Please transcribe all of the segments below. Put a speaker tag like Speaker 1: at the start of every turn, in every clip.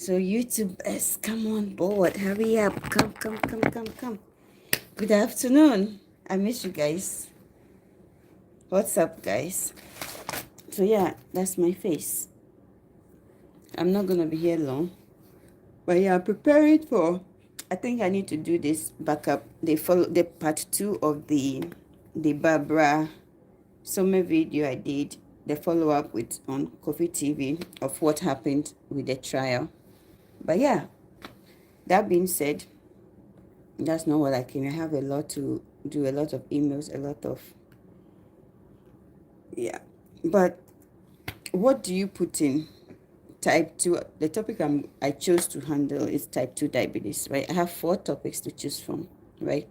Speaker 1: So YouTubers, come on board. Hurry up. Come. Good afternoon. I miss you guys. What's up, guys? So yeah, that's my face. I'm not gonna be here long. But yeah, I'm preparing for, I think I need to do this backup. They follow the part 2 of the Barbara summer video I did, the follow-up with on Coffee TV of what happened with the trial. But yeah, that being said, that's not what I came. I have a lot to do, a lot of emails, a lot of, yeah. But what do you put in type 2? The topic I chose to handle is type 2 diabetes, right? I have 4 topics to choose from, right?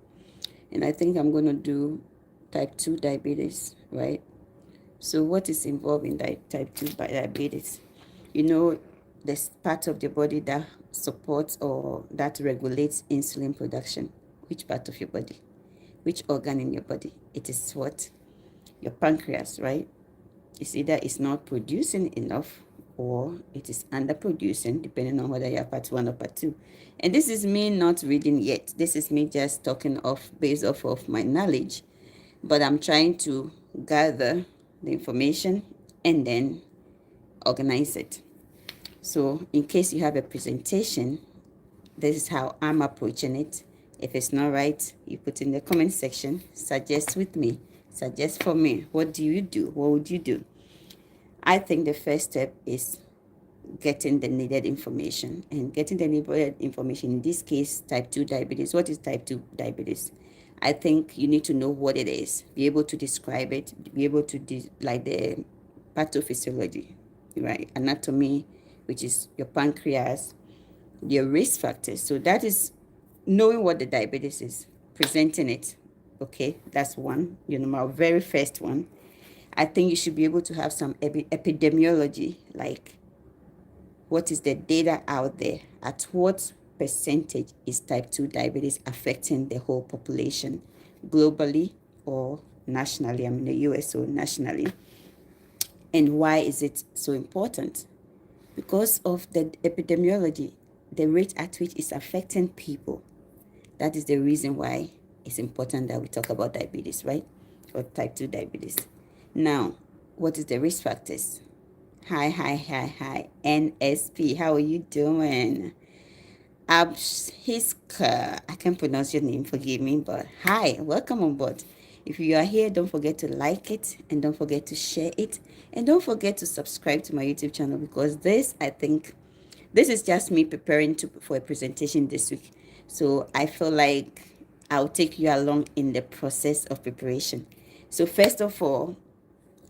Speaker 1: And I think I'm going to do type 2 diabetes, right? So what is involved in type 2 diabetes? You know, there's part of the body that supports or that regulates insulin production. Which part of your body? Which organ in your body? It is what? Your pancreas, right? It's either it's not producing enough or it is underproducing, depending on whether you're part 1 or part 2. And this is me not reading yet. This is me just talking based off of my knowledge. But I'm trying to gather the information and then organize it. So in case you have a presentation, this is how I'm approaching it. If it's not right, you put in the comment section, suggest with me, suggest for me. What do you do? What would you do? I think the first step is getting the needed information, and getting the needed information, in this case, type 2 diabetes. What is type 2 diabetes? I think you need to know what it is, be able to describe it, be able to, like the pathophysiology, right? Anatomy, which is your pancreas, your risk factors. So that is knowing what the diabetes is, presenting it. Okay, that's one, my very first one. I think you should be able to have some epidemiology, like what is the data out there? At what percentage is type 2 diabetes affecting the whole population, globally or nationally? I'm in the US, so nationally. And why is it so important? Because of the epidemiology, the rate at which it's affecting people. That is the reason why it's important that we talk about diabetes, right? Or type 2 diabetes. Now, what is the risk factors? Hi. NSP, how are you doing? Abhiska, I can't pronounce your name, forgive me, but hi, welcome on board. If you are here, don't forget to like it, and don't forget to share it, and don't forget to subscribe to my YouTube channel, because I think, this is just me preparing for a presentation this week. So I feel like I'll take you along in the process of preparation. So first of all,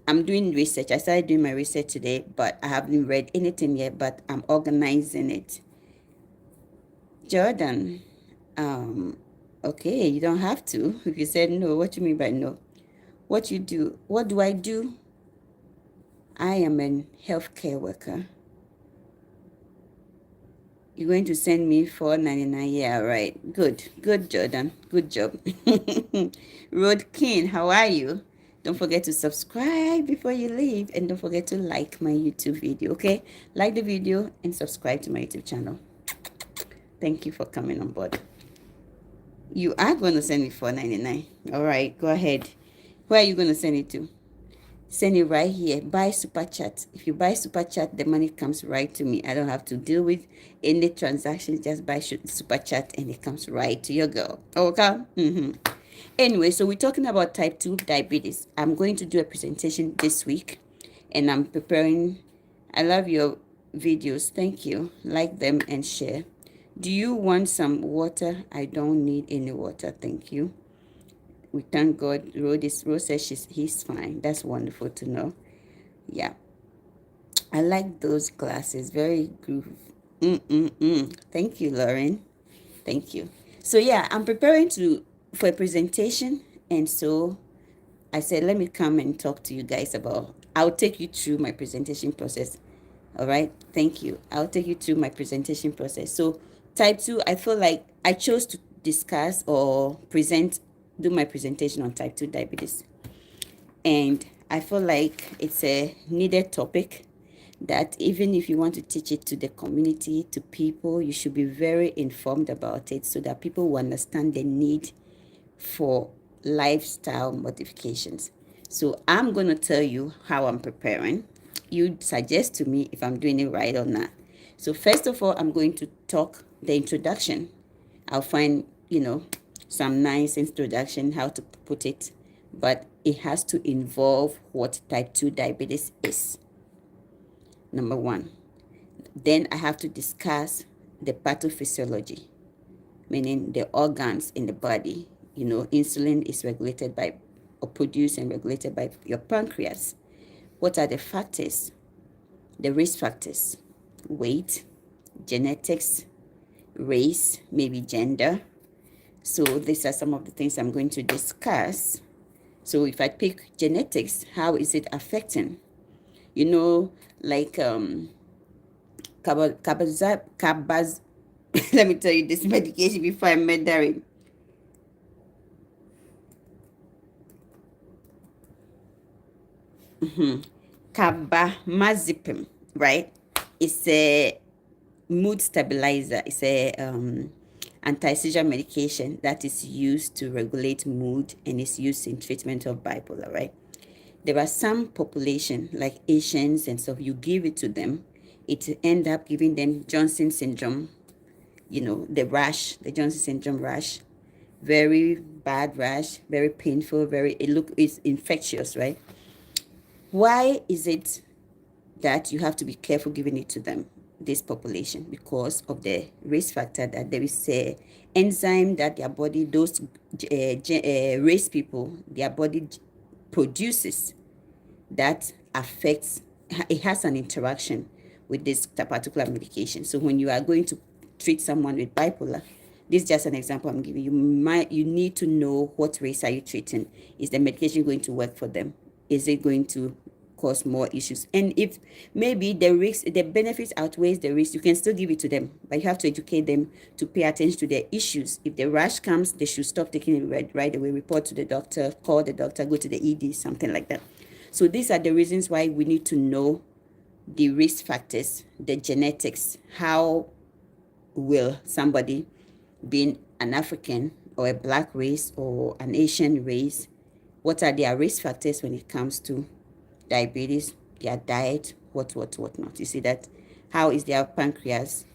Speaker 1: I'm doing research. I started doing my research today, but I haven't read anything yet, but I'm organizing it. Jordan, okay, you don't have to. If you said no, what do you mean by no? What you do? What do I do? I am a healthcare worker. You're going to send me $4.99? Yeah, right. Good, Jordan. Good job. Road King, how are you? Don't forget to subscribe before you leave, and don't forget to like my YouTube video, okay? Like the video and subscribe to my YouTube channel. Thank you for coming on board. You are going to send me $4.99. All right, go ahead. Where are you going to send it to? Send it right here. Buy super chat. If you buy super chat, the money comes right to me. I don't have to deal with any transactions. Just buy super chat and it comes right to your girl. Okay? Anyway, so we're talking about type 2 diabetes. I'm going to do a presentation this week, and I'm preparing. I love your videos. Thank you. Like them and share. Do you want some water? I don't need any water. Thank you. We thank God. Rose says he's fine. That's wonderful to know. Yeah. I like those glasses. Very groove. Thank you, Lauren. Thank you. So yeah, I'm preparing for a presentation, and so I said, let me come and talk to you guys about. I'll take you through my presentation process. All right. Thank you. I'll take you through my presentation process. So type 2, I feel like I chose to discuss or do my presentation on type 2 diabetes. And I feel like it's a needed topic that even if you want to teach it to the community, to people, you should be very informed about it so that people will understand the need for lifestyle modifications. So I'm going to tell you how I'm preparing. You suggest to me if I'm doing it right or not. So first of all, I'm going to talk the introduction. I'll find, some nice introduction, how to put it, but it has to involve what type 2 diabetes is. Number one. Then I have to discuss the pathophysiology, meaning the organs in the body. Insulin is regulated by or produced and regulated by your pancreas. What are the factors? The risk factors: weight, genetics, race, maybe gender. So these are some of the things I'm going to discuss. So if I pick genetics, how is it affecting? Like cabaz let me tell you this medication before I murder it. Carbamazepam, right? It's a mood stabilizer. It's a anti-seizure medication that is used to regulate mood and is used in treatment of bipolar, right? There are some population like Asians and stuff, you give it to them, it end up giving them Johnson syndrome, the rash, the Johnson syndrome rash, very bad rash, very painful, it's infectious, right? Why is it that you have to be careful giving it to them, this population? Because of the risk factor that there is a enzyme that their body, those race people, their body produces that affects, it has an interaction with this particular medication. So when you are going to treat someone with bipolar, this is just an example I'm giving you. You need to know what race are you treating. Is the medication going to work for them? Is it going to cause more issues? And if maybe the benefits outweighs the risk, you can still give it to them, but you have to educate them to pay attention to their issues. If the rash comes, they should stop taking it right away, report to the doctor, call the doctor, go to the ED, something like that. So these are the reasons why we need to know the risk factors, the genetics. How will somebody, being an African or a black race or an Asian race, what are their risk factors when it comes to diabetes, their diet, what not? You see that? How is their pancreas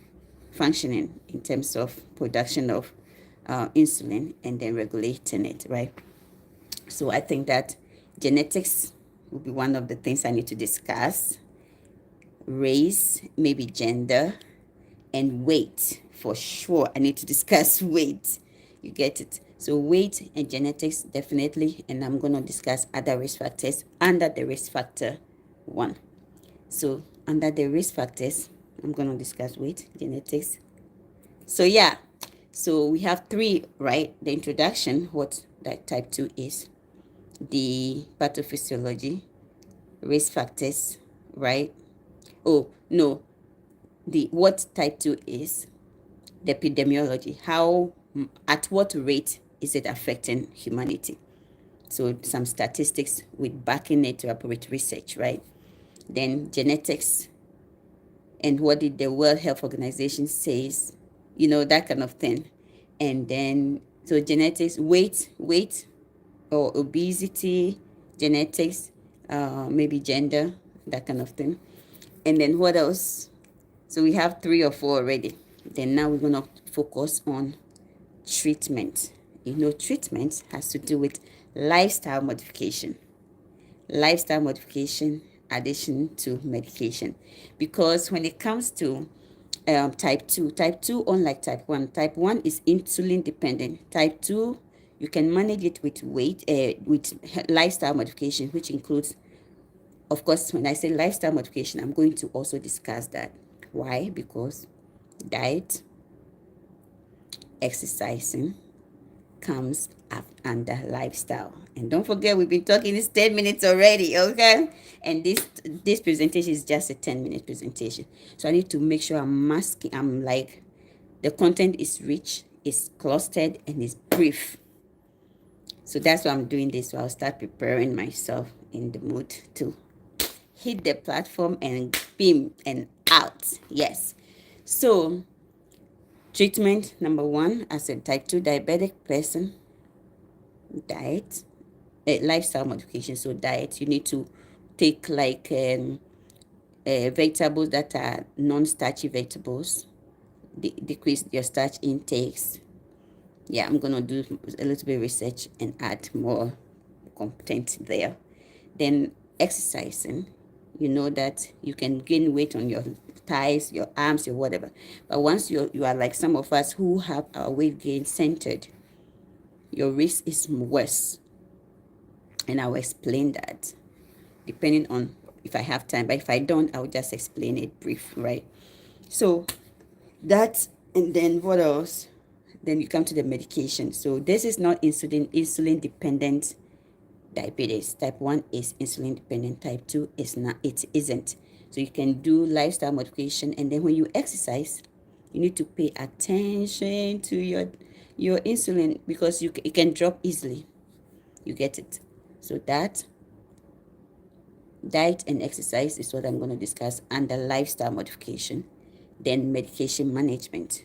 Speaker 1: functioning in terms of production of insulin and then regulating it, right? So I think that genetics will be one of the things I need to discuss. Race, maybe gender, and weight. For sure, I need to discuss weight. You get it? So weight and genetics, definitely. And I'm going to discuss other risk factors under the risk factor 1. So under the risk factors, I'm going to discuss weight, genetics. So yeah, so we have 3, right? The introduction, what that type 2 is, the pathophysiology, risk factors, right? Oh no, the what type 2 is, the epidemiology, how, at what rate is it affecting humanity? So some statistics with backing it up with research, right? Then genetics, and what did the World Health Organization says, that kind of thing. And then so genetics, weight or obesity, genetics, maybe gender, that kind of thing. And then what else? So we have 3 or 4 already. Then now we're going to focus on treatment. Treatment has to do with lifestyle modification. Lifestyle modification addition to medication. Because when it comes to type 2, unlike type 1, type 1 is insulin dependent. Type 2, you can manage it with with lifestyle modification, which includes, of course, when I say lifestyle modification, I'm going to also discuss that. Why? Because diet, exercising comes up under lifestyle. And don't forget, we've been talking this 10 minutes already, okay? And this presentation is just a 10-minute presentation. So I need to make sure I'm like, the content is rich, is clustered, and is brief. So that's why I'm doing this. So I'll start preparing myself in the mood to hit the platform and beam and out. Yes. So treatment number one, as a type 2 diabetic person, diet, lifestyle modification. So diet, you need to take like vegetables that are non-starchy vegetables, decrease your starch intakes. Yeah, I'm gonna do a little bit of research and add more content there. Then exercising, you know that you can gain weight on your thighs, your arms, your whatever. But once you are like some of us who have our weight gain centered, your risk is worse. And I'll explain that depending on if I have time. But if I don't, I'll just explain it brief, right? So that, and then what else? Then you come to the medication. So this is not insulin dependent diabetes. Type 1 is insulin dependent, type 2 is not, it isn't. So you can do lifestyle modification, and then when you exercise, you need to pay attention to your insulin, because it can drop easily. You get it? So that diet and exercise is what I'm going to discuss under lifestyle modification. Then medication management,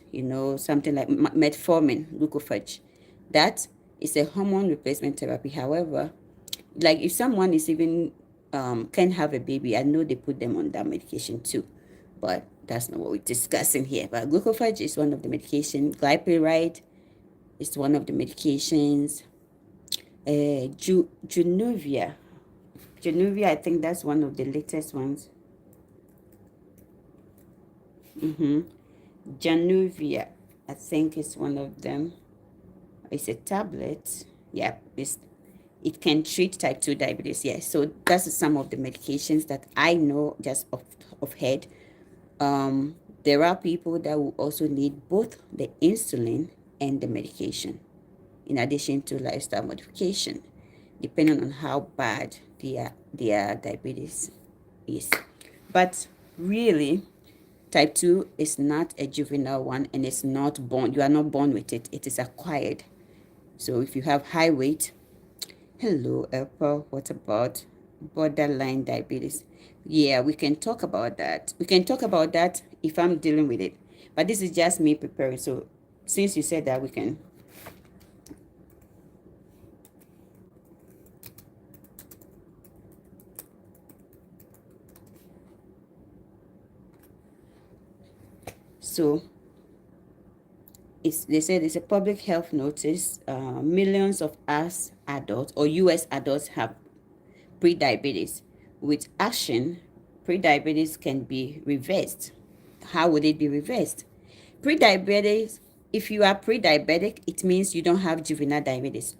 Speaker 1: something like metformin, glucophage. That is a hormone replacement therapy. However, like if someone is even can have a baby, I know they put them on that medication too, but that's not what we're discussing here. But glucophage is one of the medication. Glypiride is one of the medications. Januvia, I think that's one of the latest ones. Januvia, I think is one of them. It's a tablet. Yeah, it can treat type 2 diabetes. Yes, so that's some of the medications that I know just of head. There are people that will also need both the insulin and the medication, in addition to lifestyle modification, depending on how bad their diabetes is. But really, type 2 is not a juvenile one, and it's not born. You are not born with it. It is acquired. So if you have high weight, hello, April, what about borderline diabetes? Yeah, we can talk about that. We can talk about that if I'm dealing with it. But this is just me preparing. So since you said that, we can. So they said it's a public health notice. Millions of us adults or US adults have pre-diabetes. With action, pre-diabetes can be reversed. How would it be reversed? Pre-diabetes, if you are pre-diabetic, it means you don't have juvenile diabetes.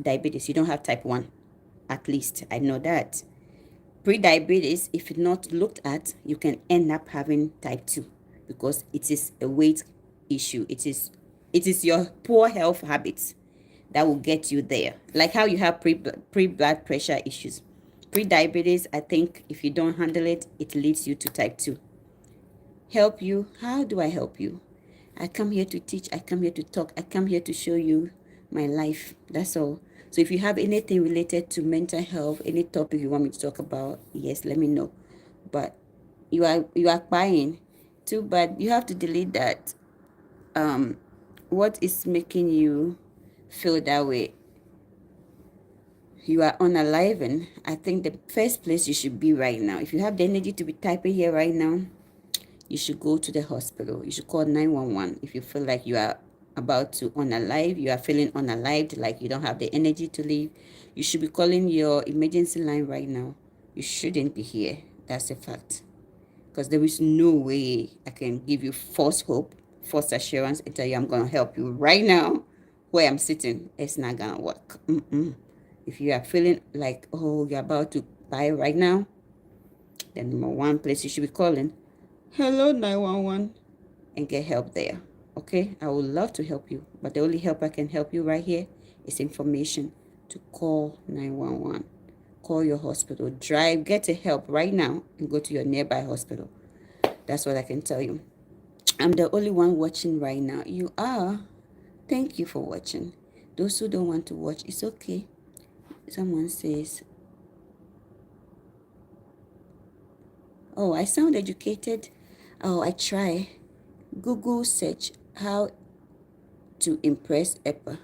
Speaker 1: You don't have type 1. At least I know that. Pre-diabetes, if not looked at, you can end up having type 2, because it is a weight issue. It is your poor health habits that will get you there. Like how you have pre-blood pressure issues. Pre-diabetes, I think if you don't handle it, it leads you to type 2. Help you? How do I help you? I come here to teach. I come here to talk. I come here to show you my life. That's all. So if you have anything related to mental health, any topic you want me to talk about, yes, let me know. But you are crying. Too bad. You have to delete that. What is making you feel that way? You are unalive. I think the first place you should be right now, if you have the energy to be typing here right now, you should go to the hospital. You should call 911 if you feel like you are about to unalive. You are feeling unalived, like you don't have the energy to leave. You should be calling your emergency line right now. You shouldn't be here. That's a fact. Because there is no way I can give you false hope, false assurance, and tell you I'm going to help you right now where I'm sitting. It's not going to work. If you are feeling like, oh, you're about to die right now, then number one place you should be calling, hello 911, and get help there. Okay, I would love to help you, but the only help I can help you right here is information to call 911. Call your hospital, drive, get a help right now, and go to your nearby hospital. That's what I can tell you. I'm the only one watching right now. You are. Thank you for watching. Those who don't want to watch, it's okay. Someone says, Oh, I sound educated. Oh, I try. Google search how to impress Epa.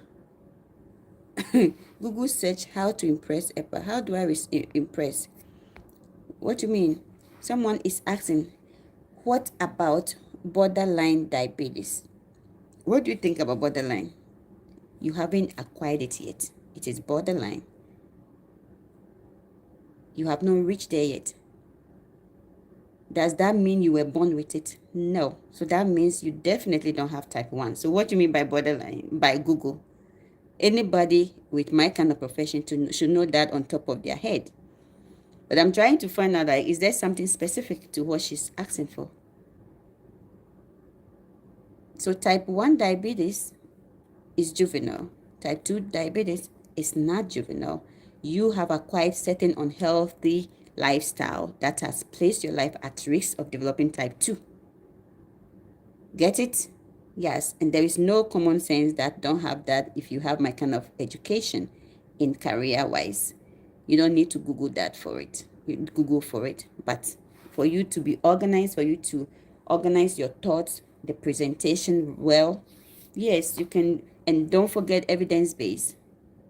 Speaker 1: Google search how to impress Epa. How do I impress? What do you mean? Someone is asking, what about borderline diabetes? What do you think about borderline? You haven't acquired it yet. It is borderline. You have not reached there yet. Does that mean you were born with it? No. So that means you definitely don't have type 1. So what do you mean by borderline? By Google. Anybody with my kind of profession should know that on top of their head. But I'm trying to find out, like, is there something specific to what she's asking for? So type 1 diabetes is juvenile. Type 2 diabetes is not juvenile. You have acquired certain unhealthy lifestyle that has placed your life at risk of developing type 2. Get it? Yes, and there is no common sense that don't have that if you have my kind of education in career-wise. You don't need to Google that for it. You Google for it. But for you to be organized, for you to organize your thoughts, the presentation well, yes, you can. And don't forget evidence-based.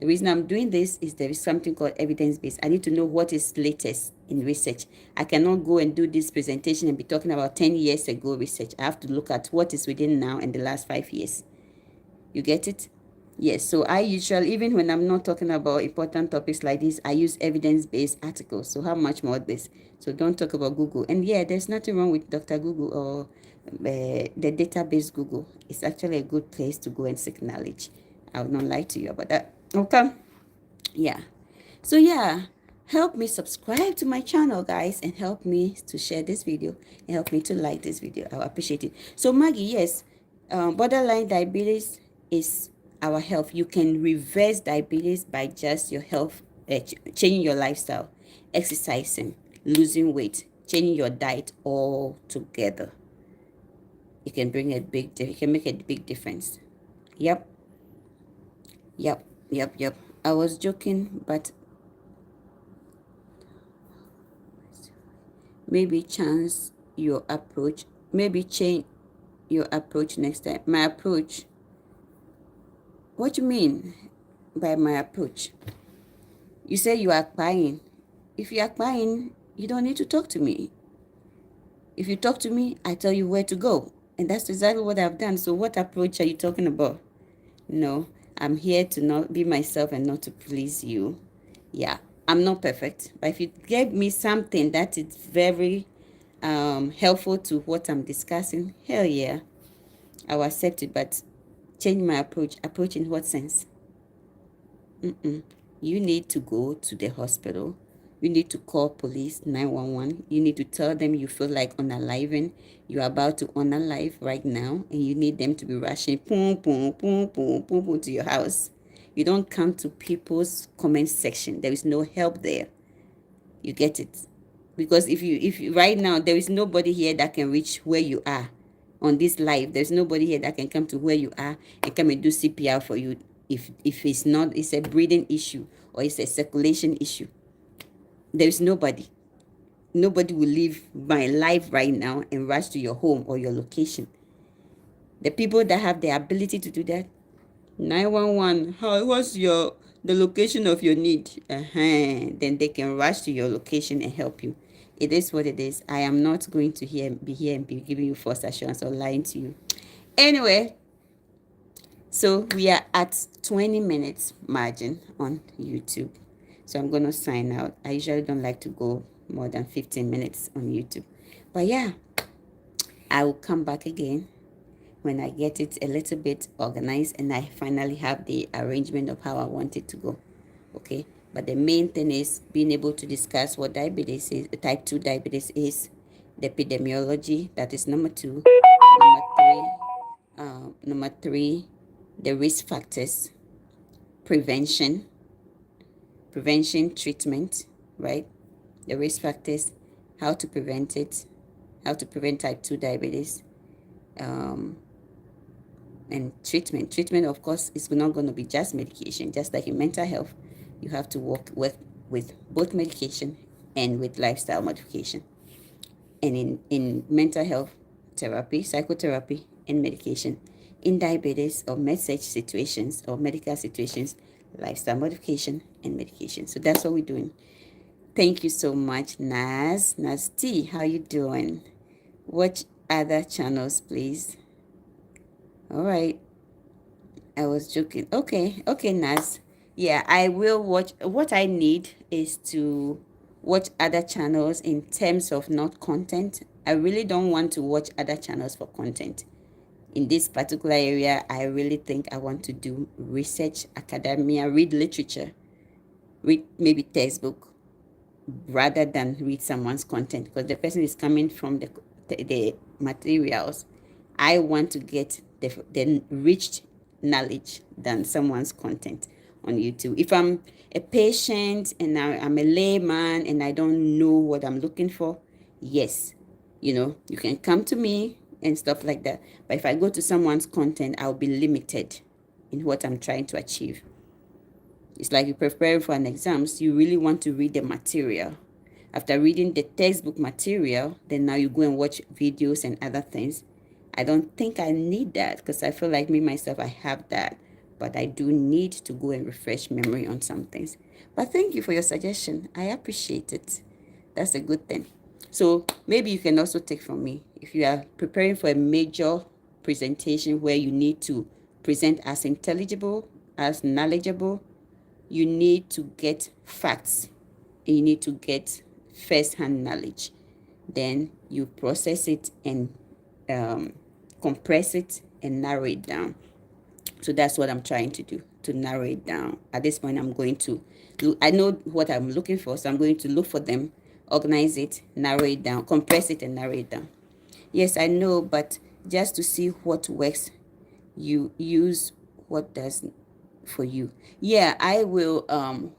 Speaker 1: The reason I'm doing this is there is something called evidence-based. I need to know what is latest in research. I cannot go and do this presentation and be talking about 10 years ago research. I have to look at what is within now and the last 5 years. You get it? Yes, so I usually, even when I'm not talking about important topics like this, I use evidence-based articles. So how much more this? So don't talk about Google. And yeah, there's nothing wrong with Dr. Google or the database Google. It's actually a good place to go and seek knowledge. I would not lie to you about that. Okay. Yeah. So yeah, help me subscribe to my channel, guys, and help me to share this video and help me to like this video. I appreciate it. So Maggie, yes, borderline diabetes is our health. You can reverse diabetes by just your health, changing your lifestyle, exercising, losing weight, changing your diet all together. You can bring a big, you can make a big difference. Yep. Yep. I was joking, but maybe change your approach. Maybe change your approach next time. My approach. What do you mean by my approach? You say you are crying. If you are crying, you don't need to talk to me. If you talk to me, I tell you where to go. And that's exactly what I've done. So what approach are you talking about? No, I'm here to not be myself and not to please you. Yeah, I'm not perfect. But if you gave me something that is very helpful to what I'm discussing, hell yeah, I will accept it. But change my approach. Approach in what sense? You need to go to the hospital. You need to call police 911. You need to tell them you feel like unaliving. You're about to unalive right now, and you need them to be rushing boom, boom, boom, boom, boom, boom to your house. You don't come to people's comment section. There is no help there. You get it? Because if you right now, there is nobody here that can reach where you are on this live. There's nobody here that can come to where you are and come and do CPR for you. If it's not, it's a breathing issue or it's a circulation issue. There is nobody. Nobody will leave my life right now and rush to your home or your location. The people that have the ability to do that, 911, what's the location of your need? Then they can rush to your location and help you. It is what it is. I am not going to be here and be giving you false assurance or lying to you. Anyway, so we are at 20 minutes margin on YouTube. So I'm going to sign out. I usually don't like to go more than 15 minutes on YouTube. But yeah, I will come back again when I get it a little bit organized and I finally have the arrangement of how I want it to go. Okay. But the main thing is being able to discuss what diabetes is, type 2 diabetes is, the epidemiology, that is number 2. Number 3, the risk factors, prevention, treatment, right? The risk factors, how to prevent it, how to prevent type 2 diabetes, and treatment. Treatment, of course, is not going to be just medication. Just like in mental health, you have to work with both medication and with lifestyle modification. and in mental health therapy, psychotherapy, and medication. In diabetes or med-surg situations or medical situations, lifestyle modification and medication. So that's what we're doing. Thank you so much, Naz T. How you doing? Watch other channels, please. All right. I was joking. Okay, Naz. Yeah, I will watch. What I need is to watch other channels in terms of not content. I really don't want to watch other channels for content. In this particular area, I really think I want to do research, academia, read literature, read maybe textbook, rather than read someone's content, because the person is coming from the materials. I want to get the rich knowledge than someone's content on YouTube. If I'm a patient and I'm a layman and I don't know what I'm looking for, yes, you can come to me and stuff like that. But if I go to someone's content, I'll be limited in what I'm trying to achieve. It's like you're preparing for an exams. You really want to read the material. After reading the textbook material, then now you go and watch videos and other things. I don't think I need that, because I feel like me myself, I have that. But I do need to go and refresh memory on some things. But thank you for your suggestion. I appreciate it. That's a good thing. So maybe you can also take from me, if you are preparing for a major presentation where you need to present as intelligible, as knowledgeable, you need to get facts and you need to get first-hand knowledge. Then you process it and compress it and narrow it down. So that's what I'm trying to do, to narrow it down. At this point, I'm going to I know what I'm looking for, so I'm going to look for them, organize it, narrow it down, compress it and narrow it down. Yes, I know, but just to see what works, you use what does for you. Yeah, I will.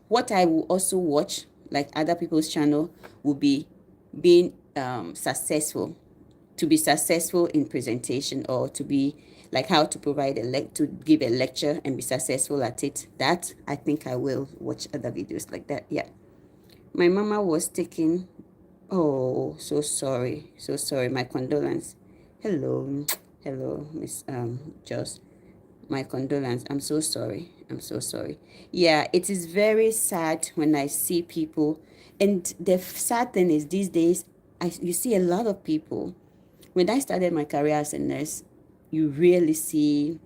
Speaker 1: What I will also watch, like other people's channel, will be being successful, to be successful in presentation, or to be like how to provide to give a lecture and be successful at it. That I think I will watch other videos like that. Yeah, my mama was taking. Oh, so sorry, so sorry. My condolence. Hello, hello, Miss Joss. My condolence. I'm so sorry. I'm so sorry. Yeah, it is very sad when I see people, and the sad thing is these days, you see a lot of people. When I started my career as a nurse, you really see,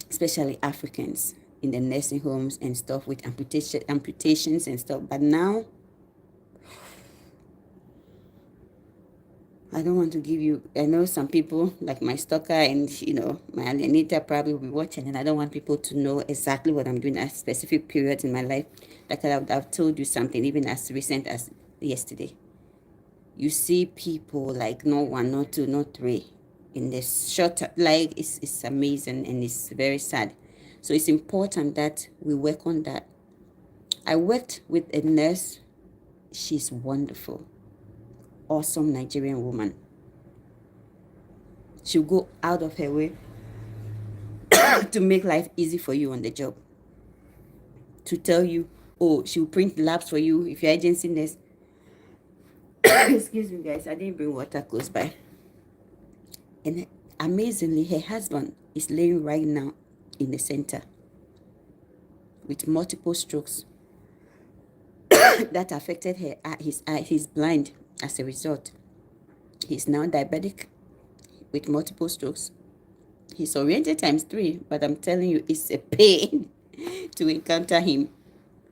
Speaker 1: especially Africans, in the nursing homes and stuff with amputations and stuff. But now, I don't want to give you, I know some people like my stalker and, my alienator probably will be watching, and I don't want people to know exactly what I'm doing at specific periods in my life. Like I would have told you something even as recent as yesterday. You see people like not one, not two, not three in this short, like it's amazing and it's very sad. So it's important that we work on that. I worked with a nurse. She's wonderful. Awesome Nigerian woman. She'll go out of her way to make life easy for you on the job. To tell you, she'll print labs for you if you're agency nurse. Excuse me, guys. I didn't bring water close by. And amazingly, her husband is laying right now in the center with multiple strokes that affected his eye. He's blind as a result. He's now diabetic with multiple strokes. He's oriented ×3, but I'm telling you, it's a pain to encounter him.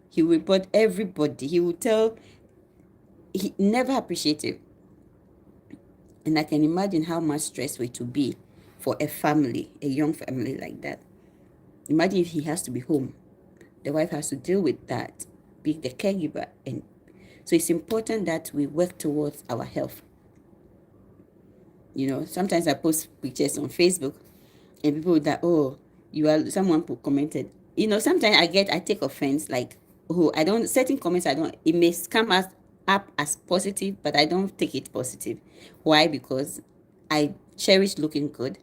Speaker 1: He will report everybody. He will tell, he never appreciative. And I can imagine how much stress it would be for a family, a young family like that. Imagine if he has to be home. The wife has to deal with that, be the caregiver. And so it's important that we work towards our health. Sometimes I post pictures on Facebook and people that, someone commented. Sometimes I take offense, like, certain comments it may come up as positive, but I don't take it positive. Why? Because I cherish looking good.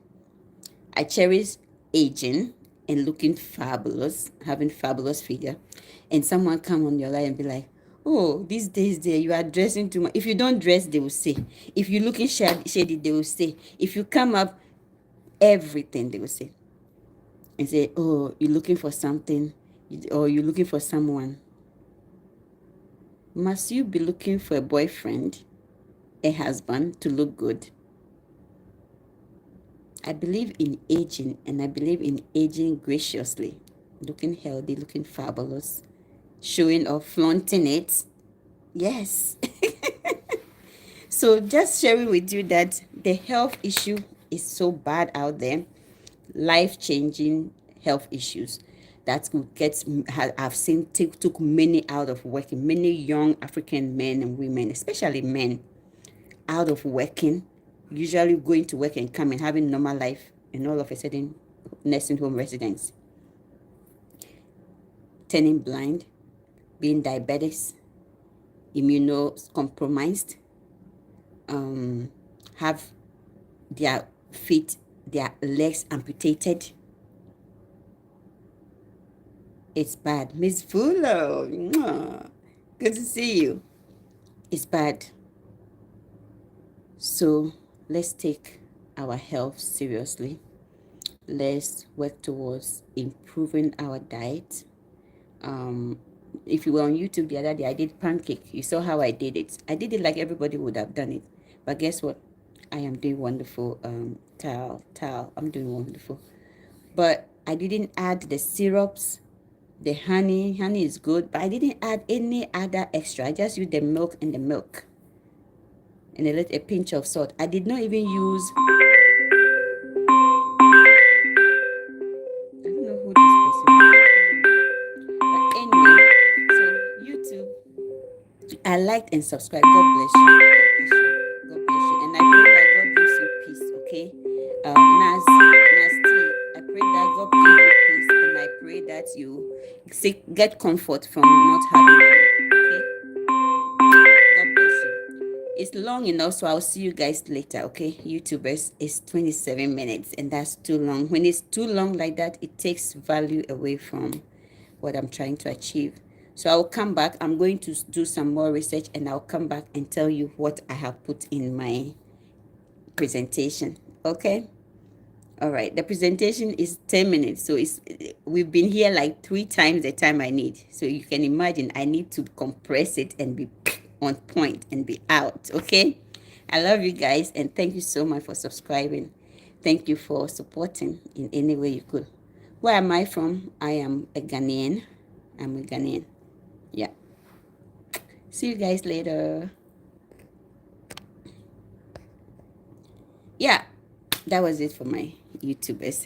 Speaker 1: I cherish aging and looking fabulous, having fabulous figure. And someone come on your life and be like, Oh, these days there you are dressing too much. If you don't dress, they will say. If you're looking shady, they will say. If you come up, everything they will say. And say, oh, you're looking for something, or you're looking for someone. Must you be looking for a boyfriend, a husband to look good? I believe in aging, and I believe in aging graciously, looking healthy, looking fabulous, showing off, flaunting it. Yes. So just sharing with you that the health issue is so bad out there, life-changing health issues that could get, I've seen took many out of working, many young African men and women, especially men, out of working, usually going to work and coming, having normal life, and all of a sudden, nursing home residents, turning blind, being diabetics, immunocompromised, have their feet, their legs amputated. It's bad. Miss Fuller, good to see you. It's bad. So let's take our health seriously. Let's work towards improving our diet. If you were on YouTube the other day, I did pancake. You saw how I did it. I did it like everybody would have done it. But guess what? I am doing wonderful. I'm doing wonderful. But I didn't add the syrups, the honey. Honey is good, but I didn't add any other extra. I just used the milk and a pinch of salt. I did not even use. I don't know who this person is. But anyway, so YouTube, I liked and subscribed. God bless you. God bless you. God bless you. And I pray that God gives you peace, okay? Nasty, I pray that God gives you peace, and I pray that you get comfort from not having money, okay? God bless you. It's long enough, so I'll see you guys later, okay? YouTubers, it's 27 minutes, and that's too long. When it's too long like that, it takes value away from what I'm trying to achieve. So I'll come back. I'm going to do some more research, and I'll come back and tell you what I have put in my presentation. Okay? All right. The presentation is 10 minutes. So we've been here like 3 times the time I need. So you can imagine I need to compress it and be on point and be out. Okay? I love you guys, and thank you so much for subscribing. Thank you for supporting in any way you could. Where am I from? I am a Ghanaian. I'm a Ghanaian. Yeah. See you guys later. Yeah, that was it for my YouTubers.